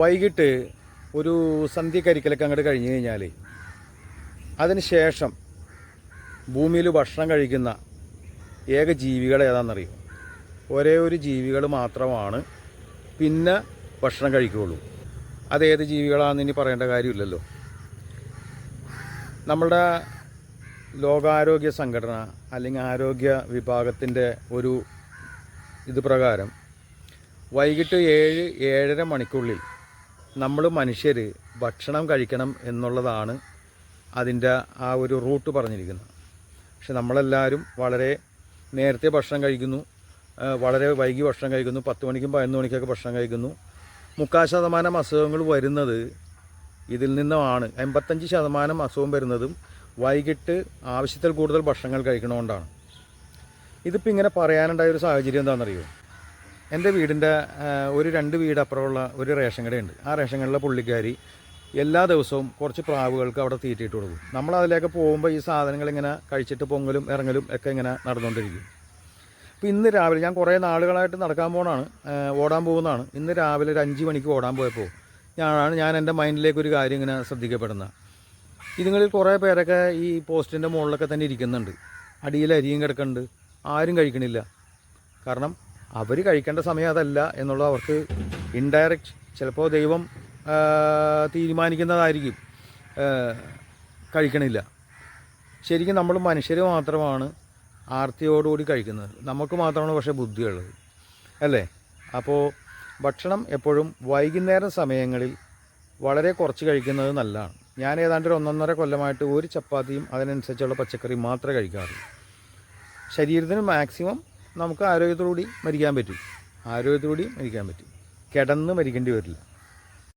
വൈകിട്ട് ഒരു സന്ധ്യക്കരിക്കലൊക്കെ അങ്ങോട്ട് കഴിഞ്ഞ് കഴിഞ്ഞാൽ അതിന് ശേഷം ഭൂമിയിൽ ഭക്ഷണം കഴിക്കുന്ന ഏക ജീവികൾ ഏതാണെന്നറിയും? ഒരേ ഒരു ജീവികൾ മാത്രമാണ് പിന്നെ ഭക്ഷണം കഴിക്കുകയുള്ളൂ. അതേത് ജീവികളാണെന്ന് ഇനി പറയേണ്ട കാര്യമില്ലല്ലോ. നമ്മളുടെ ലോകാരോഗ്യ സംഘടന അല്ലെങ്കിൽ ആരോഗ്യ വിഭാഗത്തിൻ്റെ ഒരു ഇത് പ്രകാരം വൈകിട്ട് 7-7:30 മണിക്കുള്ളിൽ നമ്മൾ മനുഷ്യർ ഭക്ഷണം കഴിക്കണം എന്നുള്ളതാണ് അതിൻ്റെ ആ ഒരു റൂട്ട് പറഞ്ഞിരിക്കുന്നത്. പക്ഷെ നമ്മളെല്ലാവരും വളരെ നേരത്തെ ഭക്ഷണം കഴിക്കുന്നു, വളരെ വൈകി ഭക്ഷണം കഴിക്കുന്നു, 10 മണിക്കും 11 മണിക്കൊക്കെ ഭക്ഷണം കഴിക്കുന്നു. 3/4% അസുഖങ്ങൾ വരുന്നത് ഇതിൽ നിന്നുമാണ്. 85% അസുഖം വരുന്നതും വൈകിട്ട് ആവശ്യത്തിൽ കൂടുതൽ ഭക്ഷണങ്ങൾ കഴിക്കണതുകൊണ്ടാണ്. ഇതിപ്പോൾ ഇങ്ങനെ പറയാനുണ്ടായൊരു സാഹചര്യം എന്താണെന്നറിയോ? എൻ്റെ വീടിൻ്റെ ഒരു 2 വീട് അപ്പുറമുള്ള ഒരു റേഷൻ കടയുണ്ട്. ആ റേഷൻ കടയിലെ പുള്ളിക്കാരി എല്ലാ ദിവസവും കുറച്ച് പ്രാവുകൾക്ക് അവിടെ തീറ്റിയിട്ട് കൊടുക്കും. നമ്മളതിലേക്ക് പോകുമ്പോൾ ഈ സാധനങ്ങൾ ഇങ്ങനെ കഴിച്ചിട്ട് പൊങ്ങലും ഇറങ്ങലും ഒക്കെ ഇങ്ങനെ നടന്നുകൊണ്ടിരിക്കും. അപ്പോൾ ഇന്ന് രാവിലെ ഞാൻ കുറേ നാളുകളായിട്ട് ഓടാൻ പോകുന്നതാണ്. ഇന്ന് രാവിലെ ഒരു 5 മണിക്ക് ഓടാൻ പോയപ്പോൾ ഞാൻ എൻ്റെ മൈൻഡിലേക്ക് ഒരു കാര്യം ഇങ്ങനെ ശ്രദ്ധിക്കപ്പെടുന്നത്, ഇതുങ്ങളിൽ കുറേ പേരൊക്കെ ഈ പോസ്റ്റിൻ്റെ മുകളിലൊക്കെ തന്നെ ഇരിക്കുന്നുണ്ട്. അടിയിൽ അരിയും കിടക്കുന്നുണ്ട്, ആരും കഴിക്കണില്ല. കാരണം അവർ കഴിക്കേണ്ട സമയം അതല്ല എന്നുള്ളത് അവർക്ക് ഇൻഡയറക്റ്റ് ചിലപ്പോൾ ദൈവം തീരുമാനിക്കുന്നതായിരിക്കും. കഴിക്കണില്ല. ശരിക്കും നമ്മൾ മനുഷ്യർ മാത്രമാണ് ആർത്തിയോടുകൂടി കഴിക്കുന്നത്. നമുക്ക് മാത്രമാണ് പക്ഷേ ബുദ്ധിയുള്ളത്, അല്ലേ? അപ്പോൾ ഭക്ഷണം എപ്പോഴും വൈകുന്നേരം സമയങ്ങളിൽ വളരെ കുറച്ച് കഴിക്കുന്നത് നല്ലതാണ്. ഞാൻ ഏതാണ്ട് ഒരു 1.5 കൊല്ലമായിട്ട് ഒരു ചപ്പാത്തിയും അതിനനുസരിച്ചുള്ള പച്ചക്കറിയും മാത്രമേ കഴിക്കാറുള്ളൂ. ശരീരത്തിന് മാക്സിമം നമുക്ക് ആരോഗ്യത്തോടുകൂടി മരിക്കാൻ പറ്റും. കിടന്ന് മരിക്കേണ്ടി വരില്ല.